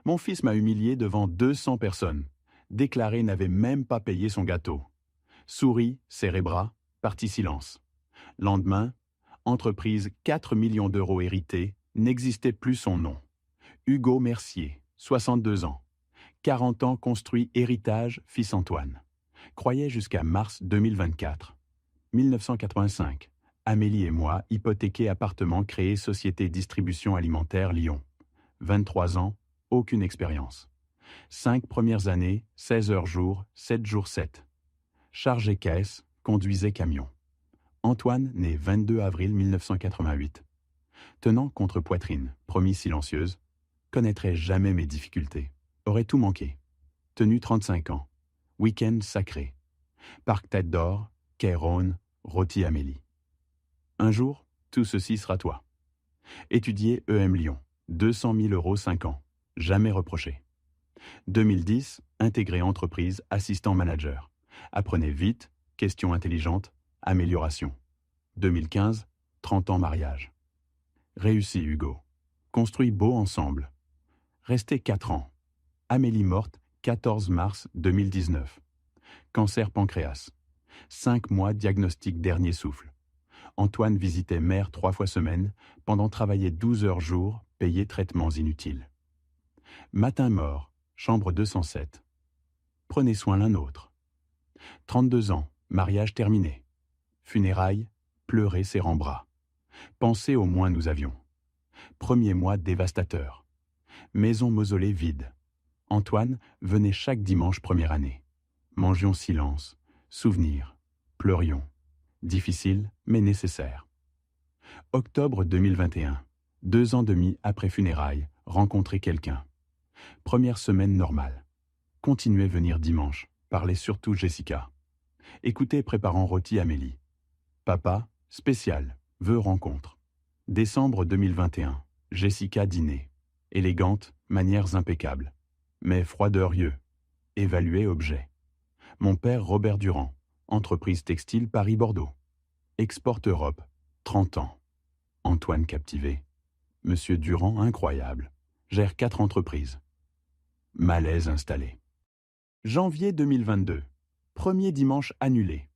Mon fils m'a humilié devant 200 personnes. Déclaré n'avait même pas payé son gâteau. Souris, serré bras, parti silence. Lendemain, entreprise 4 millions d'euros héritée, n'existait plus son nom. Hugo Mercier, 62 ans. 40 ans construit héritage, fils Antoine. Croyait jusqu'à mars 2024. 1985. Amélie et moi, hypothéqués appartement créé société distribution alimentaire Lyon. 23 ans, aucune expérience. 5 premières années, 16 heures jour, 7 jours 7. Chargé caisse, conduisait camion. Antoine, né 22 avril 1988. Tenant contre poitrine, promis silencieuse, connaîtrait jamais mes difficultés. Aurait tout manqué. Tenu 35 ans. Week-end sacré. Parc Tête d'Or, quai Rhône, rôti Amélie. Un jour, tout ceci sera toi. Étudier EM Lyon, 200 000 euros 5 ans. Jamais reproché. 2010, intégré entreprise, assistant manager. Apprenez vite, questions intelligentes, amélioration. 2015, 30 ans mariage. Réussi Hugo. Construit beau ensemble. Resté 4 ans. Amélie morte, 14 mars 2019. Cancer pancréas. 5 mois diagnostic dernier souffle. Antoine visitait mère 3 fois semaine, pendant travailler 12 heures jour, payé traitements inutiles. Matin mort, chambre 207. Prenez soin l'un autre. 32 ans, mariage terminé. Funérailles, pleurer serrant bras. Pensez au moins nous avions. Premier mois dévastateur. Maison mausolée vide. Antoine venait chaque dimanche première année. Mangions silence, souvenirs, pleurions. Difficile, mais nécessaire. Octobre 2021. 2 ans et demi après funérailles, rencontrer quelqu'un. Première semaine normale. Continuez venir dimanche, parlez surtout Jessica. Écoutez préparant rôti Amélie. Papa, spécial, vœux rencontre. Décembre 2021. Jessica dîner. Élégante, manières impeccables. Mais froideur-yeux. Évaluer objet. Mon père Robert Durand. Entreprise textile Paris-Bordeaux. Exporte Europe. 30 ans. Antoine captivé. Monsieur Durand incroyable. Gère 4 entreprises. Malaise installé. Janvier 2022. Premier dimanche annulé.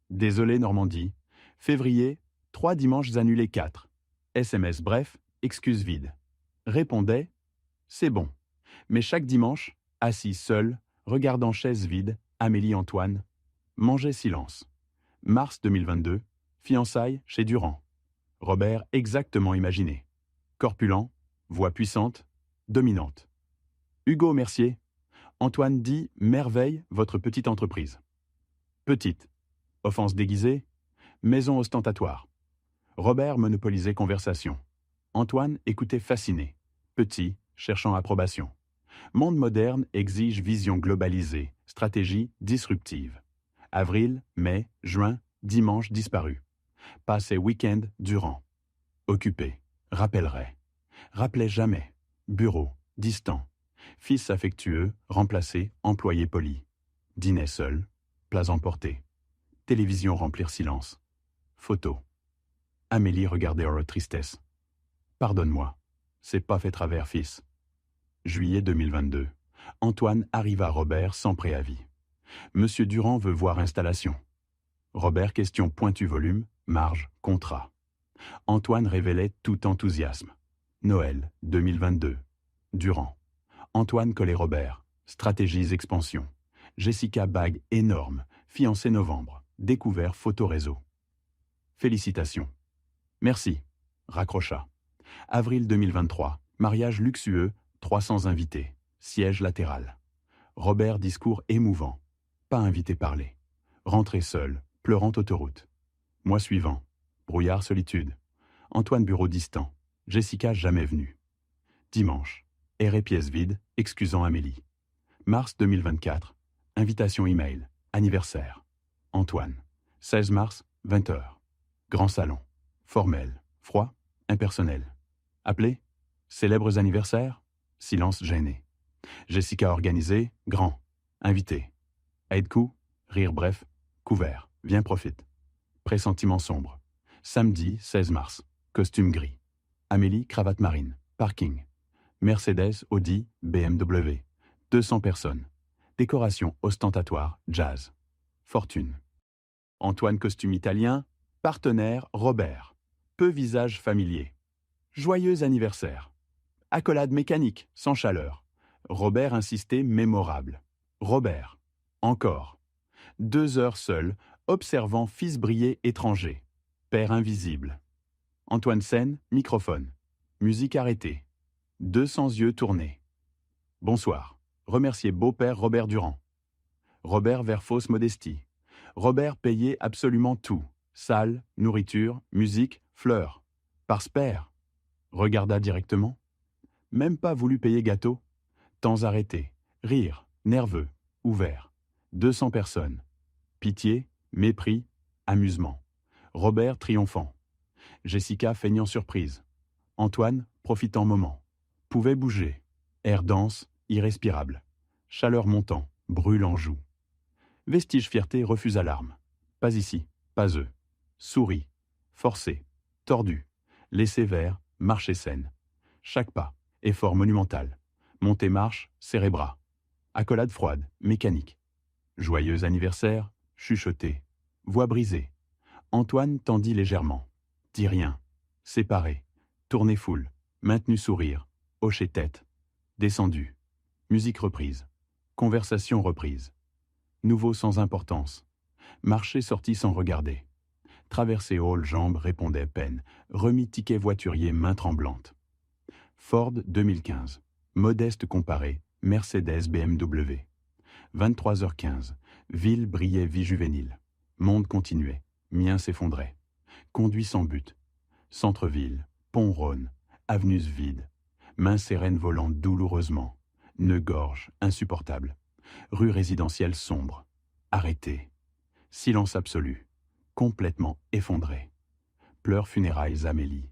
Désolé Normandie. Février, 3 dimanches annulés 4. SMS bref, excuse vide. Répondait, c'est bon. Mais chaque dimanche, assis seul, regardant chaise vide, Amélie Antoine, mangeait silence. Mars 2022, fiançailles chez Durand. Robert exactement imaginé. Corpulent, voix puissante, dominante. Hugo Mercier. Antoine dit merveille votre petite entreprise. Petite. Offense déguisée. Maison ostentatoire. Robert monopolisait conversation. Antoine écoutait fasciné. Petit, cherchant approbation. Monde moderne exige vision globalisée, stratégie disruptive. Avril, mai, juin, dimanche disparu. Passé week-end durant. Occupé. Rappellerait. Rappelait jamais. Bureau. Distant. Fils affectueux, remplacé, employé poli. Dîner seul. Plats emportés. Télévision remplir silence. Photo. Amélie regardait hors tristesse. Pardonne-moi. C'est pas fait travers, fils. Juillet 2022. Antoine arrive à Robert sans préavis. Monsieur Durand veut voir installation. Robert question pointu volume, marge, contrat. Antoine révélait tout enthousiasme. Noël 2022. Durand. Antoine collait Robert. Stratégies expansion. Jessica bague énorme. Fiancé novembre. Découvert photo réseau. Félicitations. Merci. Raccrocha. Avril 2023. Mariage luxueux. 300 invités. Siège latéral. Robert discours émouvant. Pas invité parler. Rentré seul. Pleurant autoroute. Mois suivant. Brouillard solitude. Antoine bureau distant. Jessica jamais venue. Dimanche. Air et pièce vide, excusant Amélie. Mars 2024. Invitation email. Anniversaire. Antoine. 16 mars, 20h. Grand salon. Formel. Froid. Impersonnel. Appelé. Célèbres anniversaires. Silence gêné. Jessica organisée. Grand. Invité. Aide-coup. Rire bref. Couvert. Viens profite. Pressentiment sombre. Samedi 16 mars. Costume gris. Amélie cravate marine. Parking. Mercedes, Audi, BMW. 200 personnes. Décoration ostentatoire, jazz. Fortune. Antoine costume italien, partenaire Robert. Peu visage familier. Joyeux anniversaire. Accolade mécanique, sans chaleur. Robert insisté, mémorable. Robert. Encore. 2 heures seul, observant fils briller étranger. Père invisible. Antoine scène, microphone. Musique arrêtée. 200 yeux tournés. Bonsoir. Remercier beau-père Robert Durand. Robert vers fausse modestie. Robert payait absolument tout. Salle, nourriture, musique, fleurs. Par spare. Regarda directement. Même pas voulu payer gâteau. Temps arrêté. Rire, nerveux, ouvert. 200 personnes. Pitié, mépris, amusement. Robert triomphant. Jessica feignant surprise. Antoine profitant moment. Pouvait bouger. Air dense, irrespirable. Chaleur montant, brûle en joue. Vestige fierté refuse alarme. Pas ici, pas eux. Souris. Forcé. Tordu. Laissé vert, marcher saine. Chaque pas, effort monumental. Montée marche, serré bras. Accolade froide, mécanique. Joyeux anniversaire, chuchoté. Voix brisée. Antoine tendit légèrement. Dit rien. Séparé. Tourné foule. Maintenu sourire. Hoché tête. Descendu. Musique reprise. Conversation reprise. Nouveau sans importance. Marché sorti sans regarder. Traversé hall, jambes, répondait peine. Remis ticket voiturier, main tremblante. Ford 2015. Modeste comparé. Mercedes BMW. 23h15. Ville brillait vie juvénile. Monde continuait. Mien s'effondrait. Conduit sans but. Centre-ville. Pont Rhône. Avenues vides. Main sereine volant douloureusement. Nœud gorge, insupportable. Rue résidentielle sombre. Arrêté. Silence absolu. Complètement effondré. Pleurs funérailles Amélie.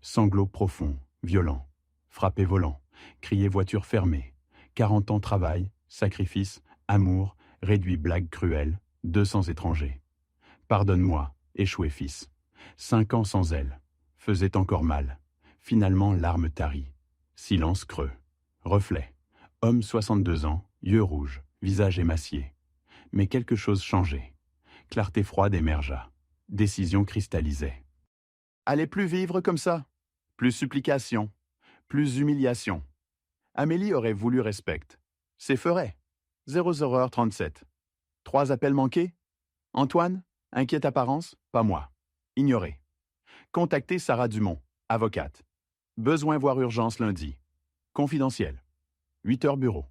Sanglots profonds, violents. Frappé volant. Crier voiture fermée. 40 ans travail, sacrifice, amour, réduit blague cruelle, 200 étrangers. Pardonne-moi, échoué fils. 5 ans sans elle. Faisait encore mal. Finalement, larmes taries. Silence creux. Reflet. Homme 62 ans, yeux rouges, visage émacié. Mais quelque chose changeait. Clarté froide émergea. Décision cristallisait. Allez plus vivre comme ça. Plus supplication. Plus humiliation. Amélie aurait voulu respect. C'est ferait. 00h37. 3 appels manqués. Antoine, inquiète apparence, pas moi. Ignoré. Contacter Sarah Dumont, avocate. Besoin voir urgence lundi. Confidentiel. 8h bureau.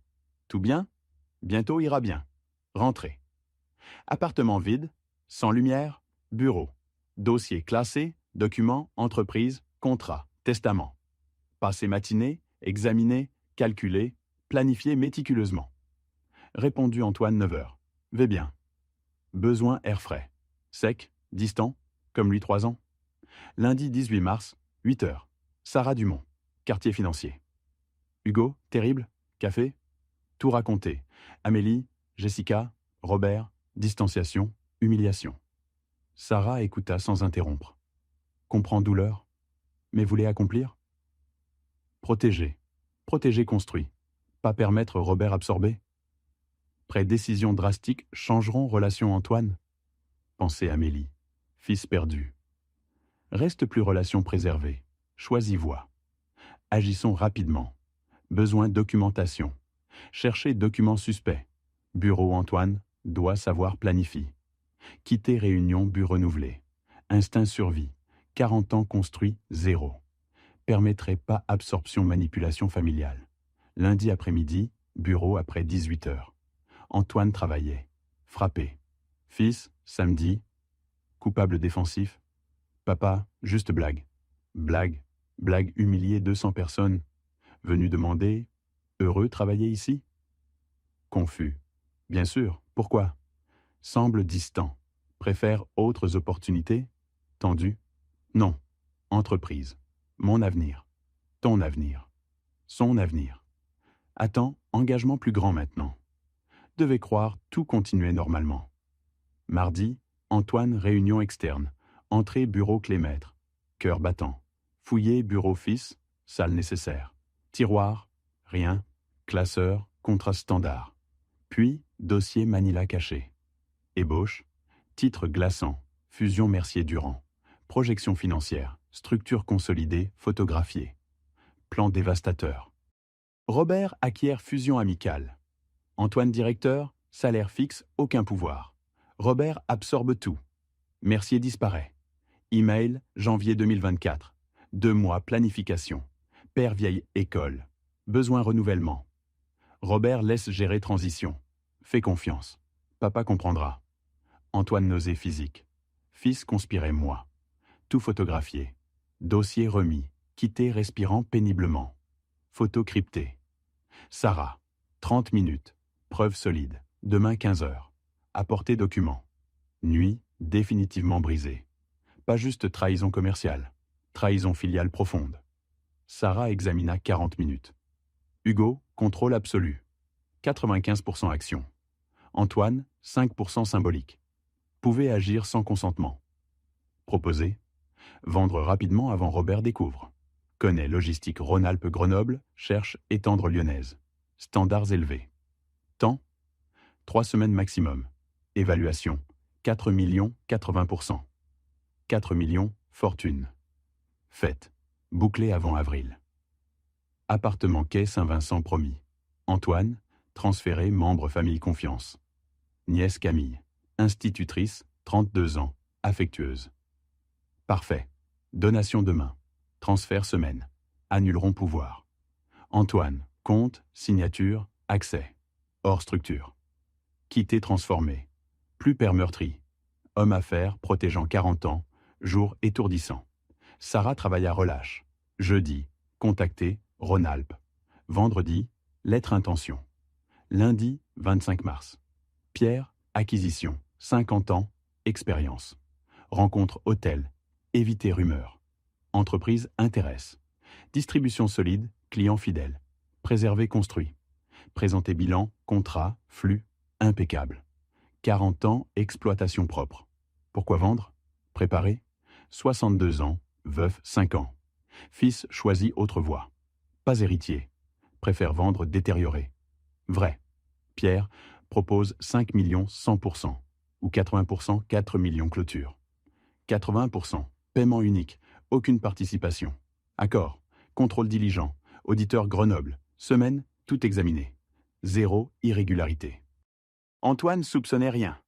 Tout bien? Bientôt ira bien. Rentrée. Appartement vide, sans lumière, bureau. Dossier classé, documents, entreprise, contrat, testament. Passé matinée, examiné, calculé, planifié méticuleusement. Répondu Antoine 9h. Vais bien. Besoin air frais. Sec, distant, comme lui 3 ans. Lundi 18 mars, 8h. Sarah Dumont, quartier financier. Hugo, terrible, café. Tout raconté. Amélie, Jessica, Robert, distanciation, humiliation. Sarah écouta sans interrompre. Comprend douleur, mais voulait accomplir. Protéger. Protéger construit. Pas permettre Robert absorbé. Près décisions drastiques changeront relation Antoine. Pensait Amélie. Fils perdu. Reste plus relation préservée. Choisis voie. Agissons rapidement. Besoin documentation. Chercher documents suspects. Bureau Antoine doit savoir planifie. Quitter réunion but renouvelé. Instinct survie. 40 ans construit, 0. Permettrait pas absorption manipulation familiale. Lundi après-midi, bureau après 18h. Antoine travaillait. Frappé. Fils, samedi. Coupable défensif. Papa, juste blague. Blague. Blague humiliée 200 personnes. Venu demander, heureux travailler ici? Confus. Bien sûr, pourquoi? Semble distant. Préfère autres opportunités? Tendu? Non. Entreprise. Mon avenir. Ton avenir. Son avenir. Attends, engagement plus grand maintenant. Devait croire tout continuait normalement. Mardi, Antoine, réunion externe. Entrée bureau Clémaître. Cœur battant. Fouillé bureau fils, salle nécessaire. Tiroir, rien. Classeur, contrat standard. Puis, dossier Manila caché. Ébauche, titre glaçant, fusion Mercier-Durand. Projection financière, structure consolidée, photographiée. Plan dévastateur. Robert acquiert fusion amicale. Antoine directeur, salaire fixe, aucun pouvoir. Robert absorbe tout. Mercier disparaît. Email, janvier 2024. 2 mois, planification. Père vieille école. Besoin renouvellement. Robert laisse gérer transition. Fais confiance. Papa comprendra. Antoine nausée physique. Fils conspirait moi. Tout photographié. Dossier remis. Quitté respirant péniblement. Photo cryptée. Sarah. 30 minutes. Preuve solide. Demain 15 heures. Apporter document. Nuit, définitivement brisée. Pas juste trahison commerciale. Trahison filiale profonde. Sarah examina 40 minutes. Hugo, contrôle absolu. 95% action. Antoine, 5% symbolique. Pouvait agir sans consentement. Proposer. Vendre rapidement avant Robert découvre. Connaît logistique Rhône-Alpes-Grenoble, cherche étendre lyonnaise. Standards élevés. Temps. 3 semaines maximum. Évaluation. 4 millions, 80%. 4 millions, fortune. Fête. Bouclé avant avril. Appartement quai Saint-Vincent promis. Antoine, transféré membre famille confiance. Nièce Camille, institutrice, 32 ans, affectueuse. Parfait. Donation demain. Transfert semaine. Annuleront pouvoir. Antoine, compte, signature, accès. Hors structure. Quitté transformé. Plus père meurtri. Homme affaires protégeant 40 ans, jour étourdissant. Sarah travaille à relâche. Jeudi, contacté, Rhône-Alpes. Vendredi, lettre intention. Lundi, 25 mars. Pierre, acquisition, 50 ans, expérience. Rencontre hôtel, éviter rumeurs. Entreprise intéresse. Distribution solide, client fidèle. Préserver construit. Présenter bilan, contrat, flux, impeccable. 40 ans, exploitation propre. Pourquoi vendre? Préparer. 62 ans, veuf 5 ans. Fils choisit autre voie. Pas héritier. Préfère vendre détérioré. Vrai. Pierre propose 5 millions 100%. Ou 80%, 4 millions clôture. 80%, paiement unique, aucune participation. Accord, contrôle diligent, auditeur Grenoble, semaine, tout examiné. 0 irrégularité. Antoine soupçonnait rien.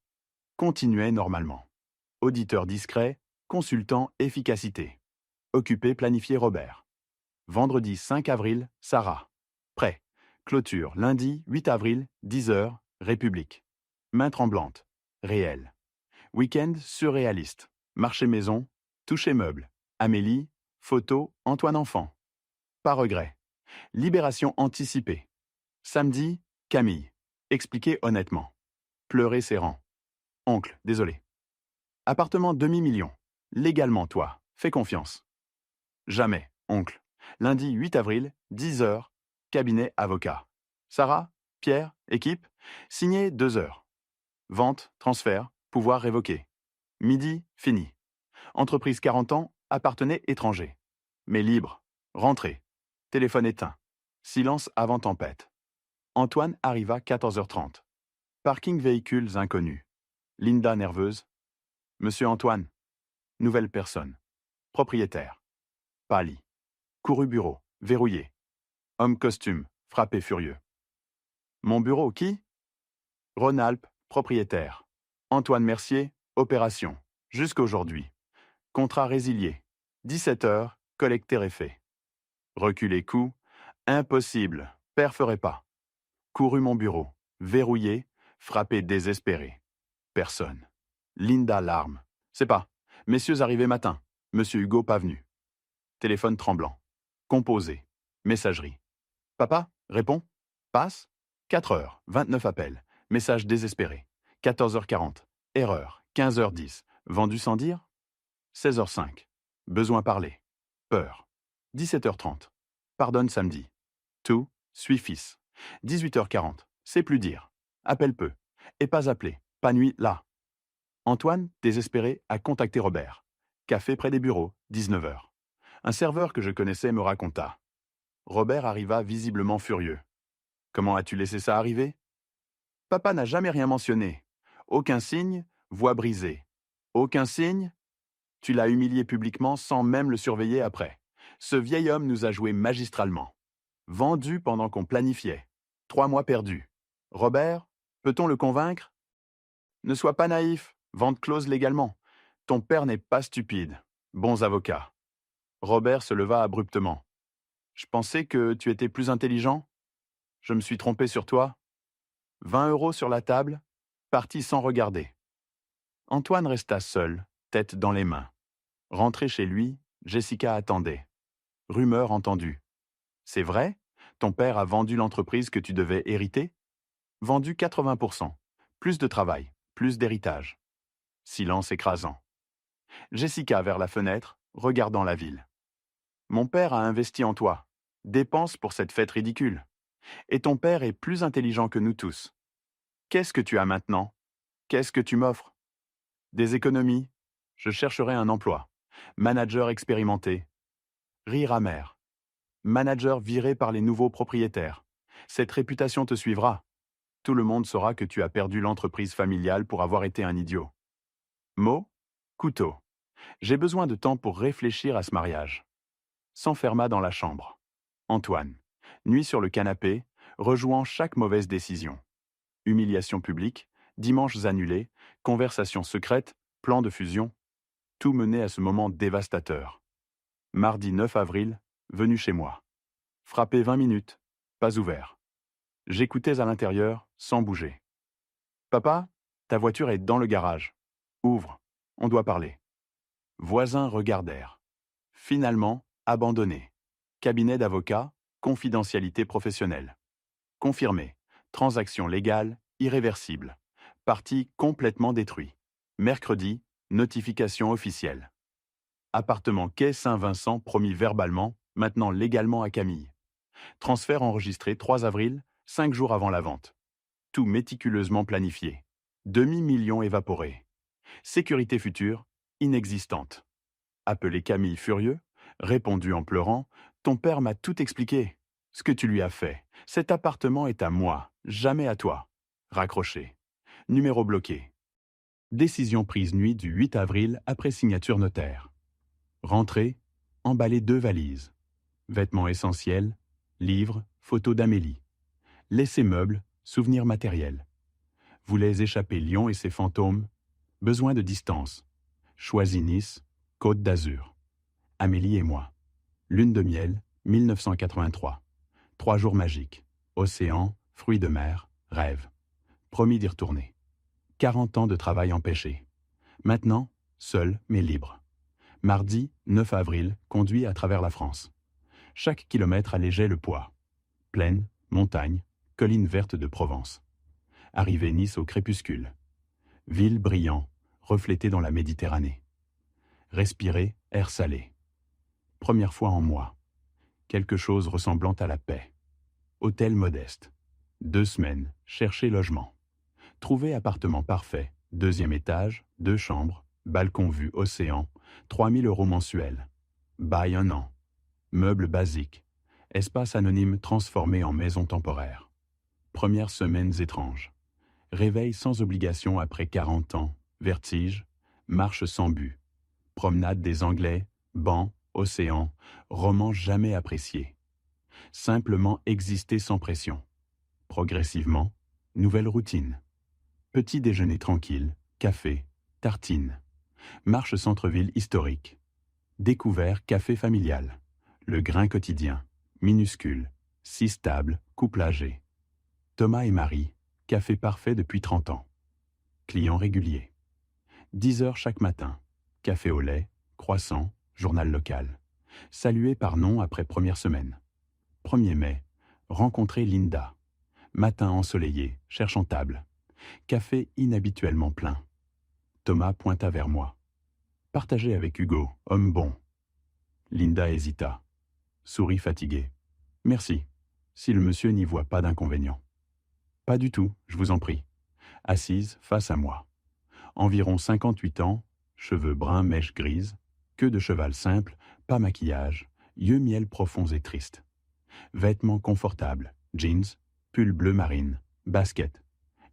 Continuait normalement. Auditeur discret, consultant efficacité. Occupé planifié Robert. Vendredi 5 avril, Sarah. Prêt. Clôture lundi 8 avril, 10 heures, République. Main tremblante. Réel. Week-end surréaliste. Marché maison. Toucher meuble. Amélie. Photo Antoine enfant. Pas regret. Libération anticipée. Samedi, Camille. Expliquer honnêtement. Pleurer serrant. Oncle, désolé. Appartement demi-million. Légalement, toi. Fais confiance. Jamais, oncle. Lundi 8 avril, 10 heures, cabinet avocat. Sarah, Pierre, équipe, signé 2 heures. Vente, transfert, pouvoir révoqué. Midi, fini. Entreprise 40 ans, appartenait étranger. Mais libre. Rentrée. Téléphone éteint. Silence avant tempête. Antoine arriva 14h30. Parking véhicules inconnus. Linda nerveuse. Monsieur Antoine. Nouvelle personne. Propriétaire. Pâli. Couru bureau. Verrouillé. Homme costume. Frappé furieux. Mon bureau, qui? Rhône-Alpes, propriétaire. Antoine Mercier, opération. Jusqu'aujourd'hui. Contrat résilié. 17 heures, collecté et fait. Reculer coût. Impossible. Père ferait pas. Couru mon bureau. Verrouillé. Frappé désespéré. Personne. Linda larme. C'est pas. Messieurs arrivés matin. Monsieur Hugo pas venu. Téléphone tremblant. Composé. Messagerie. Papa, réponds. Passe. 4 heures, 29 appels. Message désespéré. 14h40. Erreur. 15h10. Vendu sans dire? 16h05. Besoin parler. Peur. 17h30. Pardonne samedi. Tout. Suis fils. 18h40. C'est plus dire. Appelle peu. Et pas appeler. Pas nuit là. Antoine, désespéré, a contacté Robert. Café près des bureaux, 19h. Un serveur que je connaissais me raconta. Robert arriva visiblement furieux. Comment as-tu laissé ça arriver? Papa n'a jamais rien mentionné. Aucun signe, voix brisée. Aucun signe? Tu l'as humilié publiquement sans même le surveiller après. Ce vieil homme nous a joué magistralement. Vendu pendant qu'on planifiait. 3 mois perdus. Robert, peut-on le convaincre? Ne sois pas naïf, vente close légalement. Ton père n'est pas stupide. Bons avocats. Robert se leva abruptement. Je pensais que tu étais plus intelligent. Je me suis trompé sur toi. 20 € sur la table, parti sans regarder. Antoine resta seul, tête dans les mains. Rentré chez lui, Jessica attendait. Rumeur entendue. C'est vrai? Ton père a vendu l'entreprise que tu devais hériter? Vendu 80%. Plus de travail, plus d'héritage. Silence écrasant. Jessica vers la fenêtre, regardant la ville. Mon père a investi en toi. Dépense pour cette fête ridicule. Et ton père est plus intelligent que nous tous. Qu'est-ce que tu as maintenant? Qu'est-ce que tu m'offres? Des économies. Je chercherai un emploi. Manager expérimenté. Rire amer. Manager viré par les nouveaux propriétaires. Cette réputation te suivra. Tout le monde saura que tu as perdu l'entreprise familiale pour avoir été un idiot. Mot, couteau. J'ai besoin de temps pour réfléchir à ce mariage. S'enferma dans la chambre. Antoine. Nuit sur le canapé, rejouant chaque mauvaise décision. Humiliation publique, dimanches annulés, conversations secrètes, plan de fusion. Tout menait à ce moment dévastateur. Mardi 9 avril, venu chez moi. Frappé 20 minutes, pas ouvert. J'écoutais à l'intérieur, sans bouger. Papa, ta voiture est dans le garage. Ouvre, on doit parler. Voisins regardèrent. Finalement, abandonné. Cabinet d'avocat, confidentialité professionnelle. Confirmé. Transaction légale, irréversible. Parti complètement détruit. Mercredi, notification officielle. Appartement quai Saint-Vincent promis verbalement, maintenant légalement à Camille. Transfert enregistré 3 avril, 5 jours avant la vente. Tout méticuleusement planifié. Demi-million évaporé. Sécurité future, inexistante. Appelé Camille furieux, répondu en pleurant, ton père m'a tout expliqué. Ce que tu lui as fait. Cet appartement est à moi, jamais à toi. Raccroché. Numéro bloqué. Décision prise nuit du 8 avril après signature notaire. Rentrée, emballer 2 valises. Vêtements essentiels, livres, photos d'Amélie. Laisser meubles, souvenirs matériels. Voulais échapper Lyon et ses fantômes. Besoin de distance. Choisi Nice, Côte d'Azur. Amélie et moi. Lune de miel, 1983. 3 jours magiques. Océan, fruits de mer, rêve. Promis d'y retourner. 40 ans de travail empêché. Maintenant, seul mais libre. Mardi, 9 avril, conduit à travers la France. Chaque kilomètre allégeait le poids. Plaine, montagne, colline verte de Provence. Arrivée Nice au crépuscule. Ville brillant, reflétée dans la Méditerranée. Respirer, air salé. Première fois en moi. Quelque chose ressemblant à la paix. Hôtel modeste. 2 semaines, chercher logement. Trouver appartement parfait, 2e étage, 2 chambres, balcon vue océan, 3 000 € mensuels. Bail 1 an. Meubles basiques. Espace anonyme transformé en maison temporaire. Premières semaines étranges. Réveil sans obligation après 40 ans. Vertige. Marche sans but. Promenade des Anglais. Banc. Océan. Roman jamais apprécié. Simplement exister sans pression. Progressivement, nouvelle routine. Petit déjeuner tranquille, café, tartine. Marche centre-ville historique. Découvert café familial. Le grain quotidien. Minuscule. 6 tables, couple âgé. Thomas et Marie, café parfait depuis 30 ans. Client régulier. 10 heures chaque matin. Café au lait, croissant, journal local. Salué par nom après première semaine. 1er mai, rencontrer Linda. Matin ensoleillé, cherchant table. Café inhabituellement plein. Thomas pointa vers moi. Partagé avec Hugo, homme bon. Linda hésita. Sourit fatiguée. Merci, si le monsieur n'y voit pas d'inconvénient. Pas du tout, je vous en prie. Assise face à moi. Environ 58 ans, cheveux bruns, mèche grise, queue de cheval simple, pas maquillage, yeux miel profonds et tristes. Vêtements confortables, jeans, pull bleu marine, basket,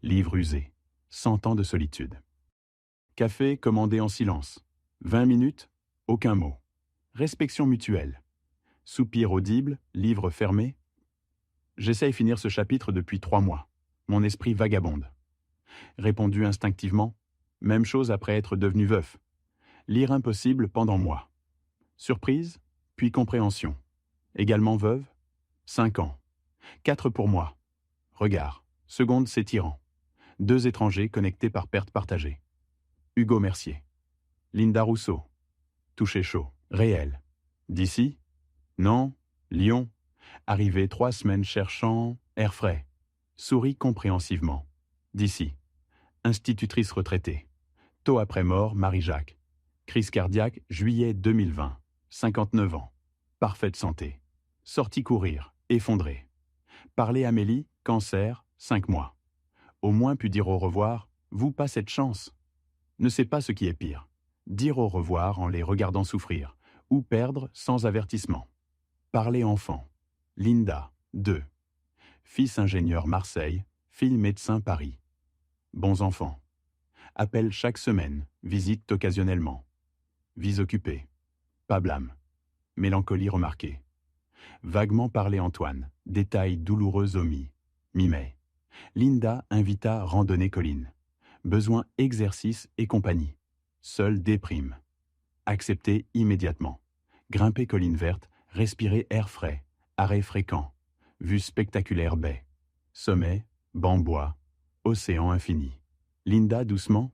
livre usé, 100 ans de solitude. Café commandé en silence. 20 minutes, aucun mot. Respectation mutuelle. Soupir audible, livre fermé. J'essaye finir ce chapitre depuis 3 mois. Mon esprit vagabonde. Répondu instinctivement. Même chose après être devenu veuf. Lire impossible pendant mois. Surprise, puis compréhension. Également veuve. 5 ans. 4 pour moi. Regard. Seconde s'étirant. 2 étrangers connectés par perte partagée. Hugo Mercier. Linda Rousseau. Toucher chaud. Réel. D'ici? Non. Lyon. Arrivé 3 semaines cherchant air frais. Souris compréhensivement. D'ici. Institutrice retraitée. Tôt après mort, Marie-Jacques. Crise cardiaque, juillet 2020. 59 ans. Parfaite santé. Sortie courir, effondrée. Parler Amélie, cancer, 5 mois. Au moins pu dire au revoir, vous pas cette chance. Ne sais pas ce qui est pire. Dire au revoir en les regardant souffrir, ou perdre sans avertissement. Parler enfant. Linda, 2. Fils ingénieur Marseille, fille médecin Paris. Bons enfants. Appel chaque semaine, visite occasionnellement. Vie occupée. Pas blâme. Mélancolie remarquée. Vaguement parlé Antoine, détails douloureux omis. Mi-mai. Linda invita randonnée colline. Besoin exercice et compagnie. Seule déprime. Accepter immédiatement. Grimper colline verte, respirer air frais. Arrêt fréquent. Vue spectaculaire baie. Sommet, banc bois. Océan infini. Linda doucement.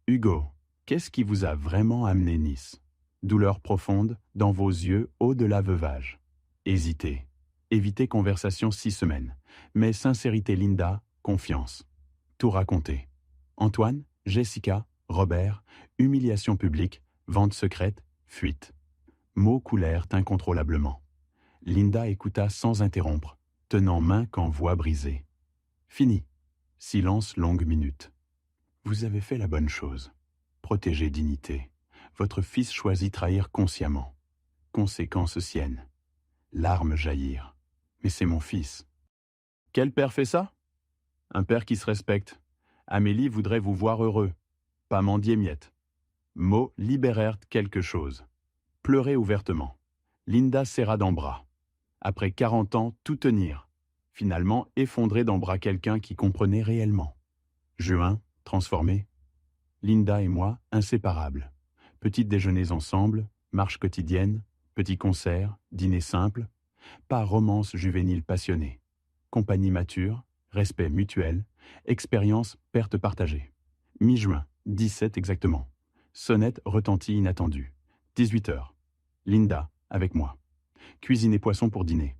Hugo, qu'est-ce qui vous a vraiment amené Nice? Douleur profonde, dans vos yeux, au-delà veuvage. Hésiter. Éviter conversation 6 semaines. Mais sincérité Linda, confiance. Tout raconter. Antoine, Jessica, Robert, humiliation publique, vente secrète, fuite. Mots coulèrent incontrôlablement. Linda écouta sans interrompre, tenant main qu'en voix brisée. Fini. Silence longue minute. Vous avez fait la bonne chose. Protégez dignité. Votre fils choisit trahir consciemment. Conséquence sienne. Larmes jaillirent. Mais c'est mon fils. Quel père fait ça? Un père qui se respecte. Amélie voudrait vous voir heureux. Pas mendier miette. Mots libérèrent quelque chose. Pleurez ouvertement. Linda serra dans bras. Après 40 ans, tout tenir. Finalement, effondré dans bras quelqu'un qui comprenait réellement. Juin, transformé. Linda et moi, inséparables. Petits déjeuners ensemble, marche quotidienne, petits concerts, dîner simple. Pas romance juvénile passionnée. Compagnie mature, respect mutuel, expérience perte partagée. Mi-juin, 17 exactement. Sonnette retentit inattendue. 18 heures. Linda, avec moi. Cuisine et poisson pour dîner.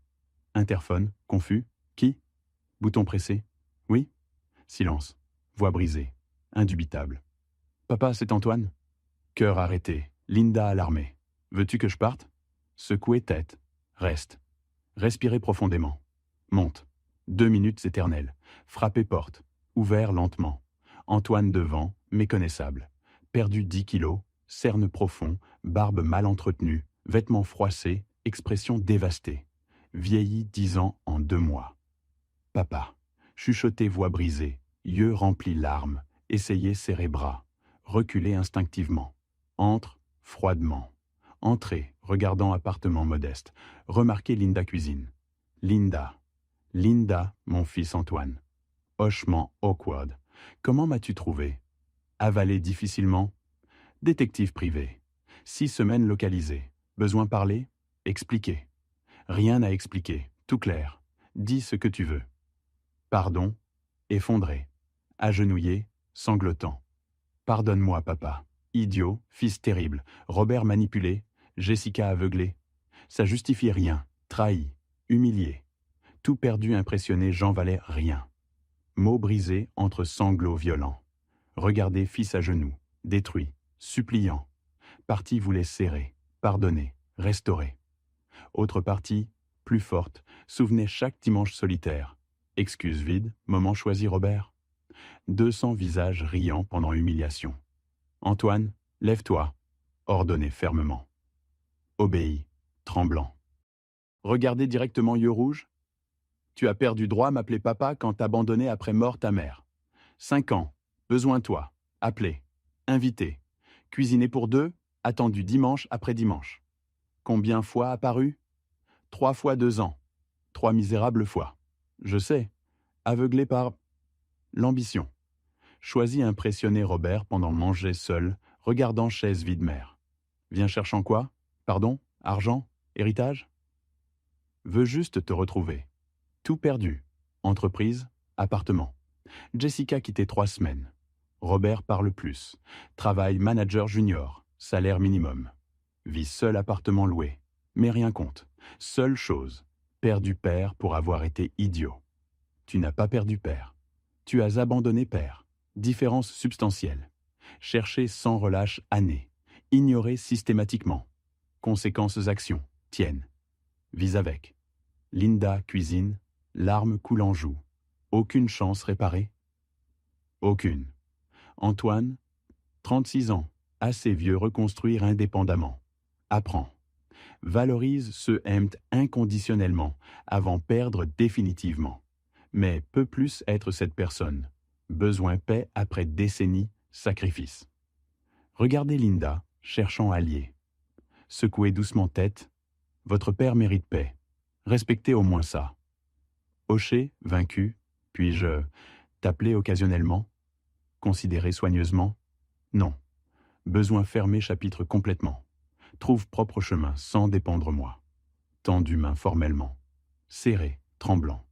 Interphone, confus. Qui? Bouton pressé. Oui? Silence. Voix brisée. Indubitable. Papa, c'est Antoine? Cœur arrêté. Linda alarmée. Veux-tu que je parte? Secouer tête. Reste. Respirer profondément. Monte. 2 minutes éternelles. Frapper porte. Ouvert lentement. Antoine devant, méconnaissable. Perdu 10 kilos. Cerne profond. Barbe mal entretenue. Vêtements froissés. Expression dévastée. Vieilli 10 ans en 2 mois. Papa. Chuchoté voix brisée. Yeux remplis larmes. Essayer serrer bras. Reculer instinctivement. Entre, froidement. Entrer, regardant appartement modeste. Remarquer Linda cuisine. Linda. Linda, mon fils Antoine. Hochement awkward. Comment m'as-tu trouvé? Avalé difficilement. Détective privé. 6 semaines localisées. Besoin parler? Expliquer. Rien à expliquer. Tout clair. Dis ce que tu veux. Pardon. Effondré. Agenouillé. Sanglotant. Pardonne-moi, papa. Idiot, fils terrible. Robert manipulé. Jessica aveuglée. Ça justifie rien. Trahi. Humilié. Tout perdu, impressionné, Jean valait rien. Mots brisés entre sanglots violents. Regardez fils à genoux. Détruit. Suppliant. Partie voulait serrer. Pardonner. Restaurer. Autre partie, plus forte, souvenait chaque dimanche solitaire. Excuse vide, moment choisi Robert. 200 visages riant pendant humiliation. Antoine, lève-toi. Ordonné fermement. Obéis, tremblant. Regarder directement yeux rouges? Tu as perdu droit à m'appeler papa quand t'abandonnais après mort ta mère. 5 ans. Besoin de toi. Appelé. Invité. Cuisiner pour deux, attendu dimanche après dimanche. Combien fois apparu? 3 fois 2 ans. 3 misérables fois. Je sais. Aveuglé par l'ambition. Choisis impressionner Robert pendant manger seul, regardant chaise vide mère. Viens cherchant quoi? Pardon? Argent? Héritage? Veux juste te retrouver. Tout perdu. Entreprise, appartement. Jessica quitté 3 semaines. Robert parle plus. Travail manager junior. Salaire minimum. Vie seul, appartement loué. Mais rien compte. Seule chose. Perdu père pour avoir été idiot. Tu n'as pas perdu père. Tu as abandonné père. Différence substantielle. Chercher sans relâche année. Ignorer systématiquement. Conséquences actions. Tiennent. Vis avec. Linda cuisine. Larmes coulent en joue. Aucune chance réparée? Aucune. Antoine, 36 ans, assez vieux reconstruire indépendamment. Apprends. Valorise ceux aiment inconditionnellement avant perdre définitivement. Mais peut plus être cette personne. Besoin paix après décennies, sacrifice. Regardez Linda, cherchant allié. Secouez doucement tête. Votre père mérite paix. Respectez au moins ça. Hocher, vaincu, puis-je t'appeler occasionnellement? Considérer soigneusement? Non. Besoin fermé chapitre complètement. Trouve propre chemin sans dépendre moi. Tendu main formellement. Serré, tremblant.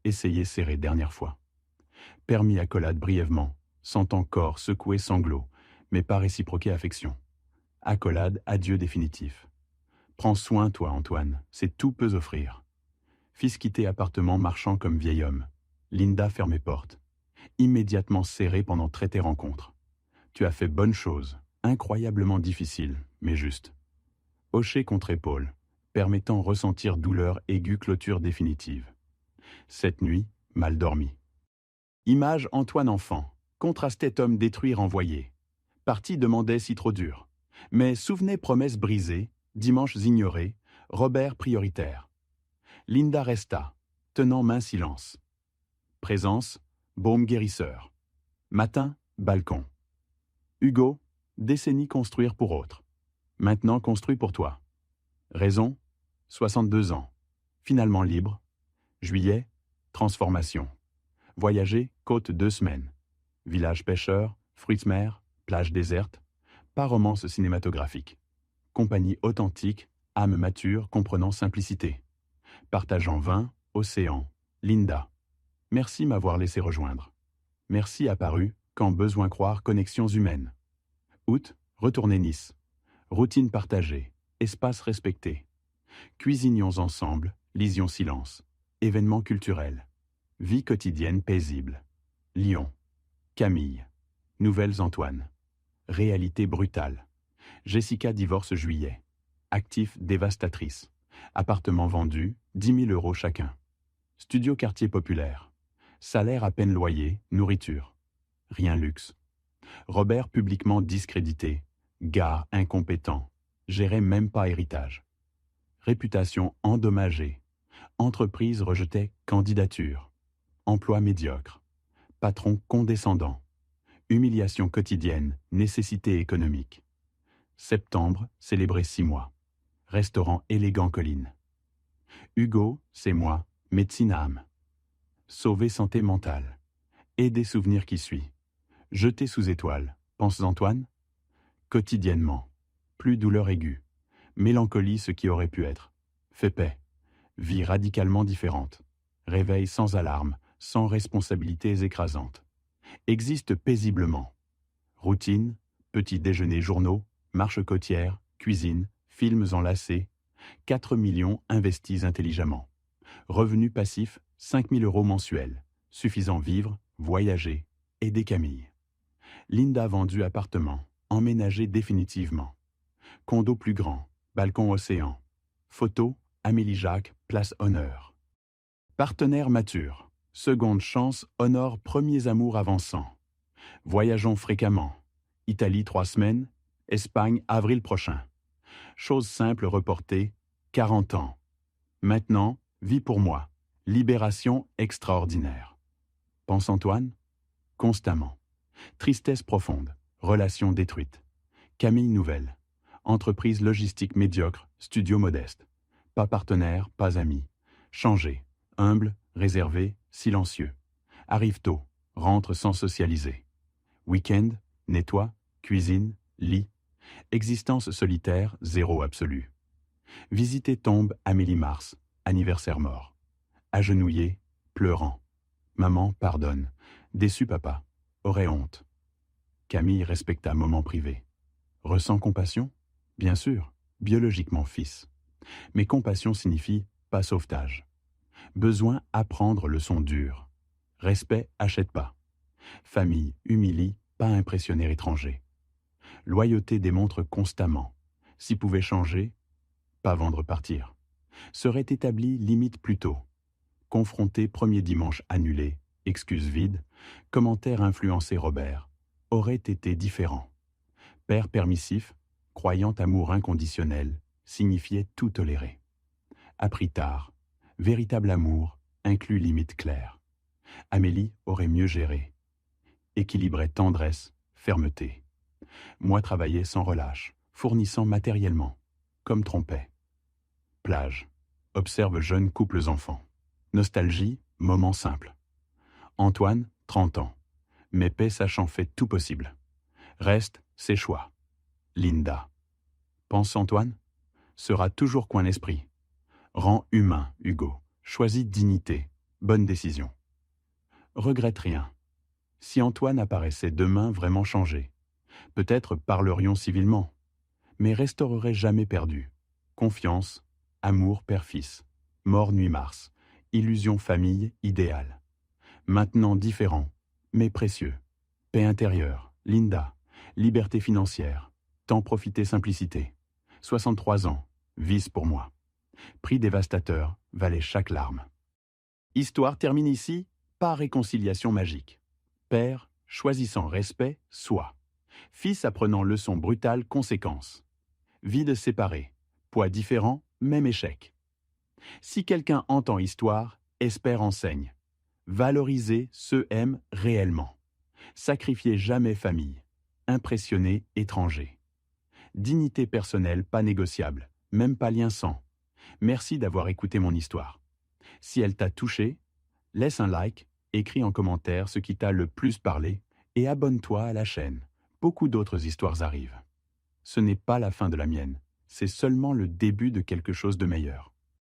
Essayez serré dernière fois. Permis accolade brièvement, sentant corps secoué sanglots, mais pas réciproqué affection. Accolade, adieu définitif. Prends soin, toi, Antoine, c'est tout peut offrir. Fils quitté appartement marchant comme vieil homme. Linda fermée porte. Immédiatement serré pendant traité rencontre. Tu as fait bonne chose, incroyablement difficile, mais juste. Hocher contre épaule, permettant ressentir douleur aiguë clôture définitive. Cette nuit, mal dormi. Image Antoine enfant, contrastait homme détruit renvoyé. Parti demandait si trop dur. Mais souvenez promesses brisées, dimanches ignorés, Robert prioritaire. Linda resta, tenant main silence. Présence, baume guérisseur. Matin, balcon. Hugo, décennie construire pour autre. Maintenant construit pour toi. Raison, 62 ans. Finalement libre. Juillet, transformation. Voyager, côte 2 semaines. Village pêcheur, fruits de mer, plage déserte. Pas romance cinématographique. Compagnie authentique, âme mature comprenant simplicité. Partageant vin, océan, Linda. Merci m'avoir laissé rejoindre. Merci apparu, quand besoin croire connexions humaines. Août, retourner Nice. Routine partagée, espace respecté. Cuisinions ensemble, lisions silence. Événements culturels. Vie quotidienne paisible. Lyon. Camille. Nouvelles Antoine. Réalité brutale. Jessica divorce juillet. Actif dévastatrice. Appartement vendu, 10 000 € chacun. Studio quartier populaire. Salaire à peine loyer, nourriture. Rien luxe. Robert publiquement discrédité. Gars incompétent. Gérait même pas héritage. Réputation endommagée. Entreprise rejetait candidature. Emploi médiocre. Patron condescendant. Humiliation quotidienne, nécessité économique. Septembre, célébré 6 mois. Restaurant élégant colline. Hugo, c'est moi, médecine âme. Sauver santé mentale. Aider souvenir qui suit. Jeter sous étoile. Penses Antoine? Quotidiennement. Plus douleur aiguë. Mélancolie ce qui aurait pu être. Fait paix. Vie radicalement différente. Réveil sans alarme, sans responsabilités écrasantes. Existe paisiblement. Routine, petit déjeuner journaux, marche côtière, cuisine, films enlacés. 4 millions investis intelligemment. Revenu passif, 5 000 € mensuels. Suffisant vivre, voyager, aider Camille. Linda vendu appartement, emménagé définitivement. Condo plus grand, balcon océan. Photo, Amélie Jacques, place honneur. Partenaire mature, seconde chance, honore premiers amours avançants. Voyageons fréquemment. Italie 3 semaines, Espagne avril prochain. Chose simple reportée, 40 ans. Maintenant, vie pour moi. Libération extraordinaire. Pense Antoine? Constamment. Tristesse profonde. Relations détruites. Camille nouvelle. Entreprise logistique médiocre, studio modeste. Pas partenaire, pas ami. Changé. Humble, réservé, silencieux. Arrive tôt, rentre sans socialiser. Week-end, nettoie, cuisine, lit. Existence solitaire, zéro absolu. Visiter tombe Amélie Mars, anniversaire mort. Agenouillé, pleurant. Maman, pardonne. Déçu papa. Aurait honte. Camille respecta moment privé. Ressent compassion? Bien sûr, biologiquement fils. Mais compassion signifie pas sauvetage. Besoin apprendre leçon dure. Respect achète pas. Famille humilie, pas impressionner étranger. Loyauté démontre constamment. Si pouvait changer, pas vendre partir. Serait établi limite plus tôt. Confronté premier dimanche annulé, excuse vide, commentaire influencé Robert, aurait été différent. Père permissif, croyant amour inconditionnel, signifiait tout tolérer. Appris tard, véritable amour inclut limite claire. Amélie aurait mieux géré. Équilibrait tendresse, fermeté. Moi travaillais sans relâche, fournissant matériellement, comme trompait. Plage. Observe jeunes couples enfants. Nostalgie, moment simple. Antoine, 30 ans. Mais paix sachant fait tout possible. Reste, ses choix. Linda. Pense Antoine? Sera toujours coin d'esprit. Rend humain, Hugo. Choisit dignité. Bonne décision. Regrette rien. Si Antoine apparaissait demain vraiment changé, peut-être parlerions civilement, mais resterait jamais perdu. Confiance, amour père-fils, mort nuit Mars, illusion famille idéale. Maintenant différent, mais précieux. Paix intérieure, Linda, liberté financière, temps profité simplicité. 63 ans, vice pour moi. Prix dévastateur, valait chaque larme. Histoire termine ici, pas réconciliation magique. Père, choisissant respect, soi. Fils apprenant leçon brutale, conséquence. Vides séparés, poids différents, même échec. Si quelqu'un entend histoire, espère enseigne. Valoriser ceux aiment réellement. Sacrifier jamais famille. Impressionner étranger. Dignité personnelle pas négociable, même pas lien sang. Merci d'avoir écouté mon histoire. Si elle t'a touché, laisse un like, écris en commentaire ce qui t'a le plus parlé et abonne-toi à la chaîne. Beaucoup d'autres histoires arrivent. Ce n'est pas la fin de la mienne, c'est seulement le début de quelque chose de meilleur.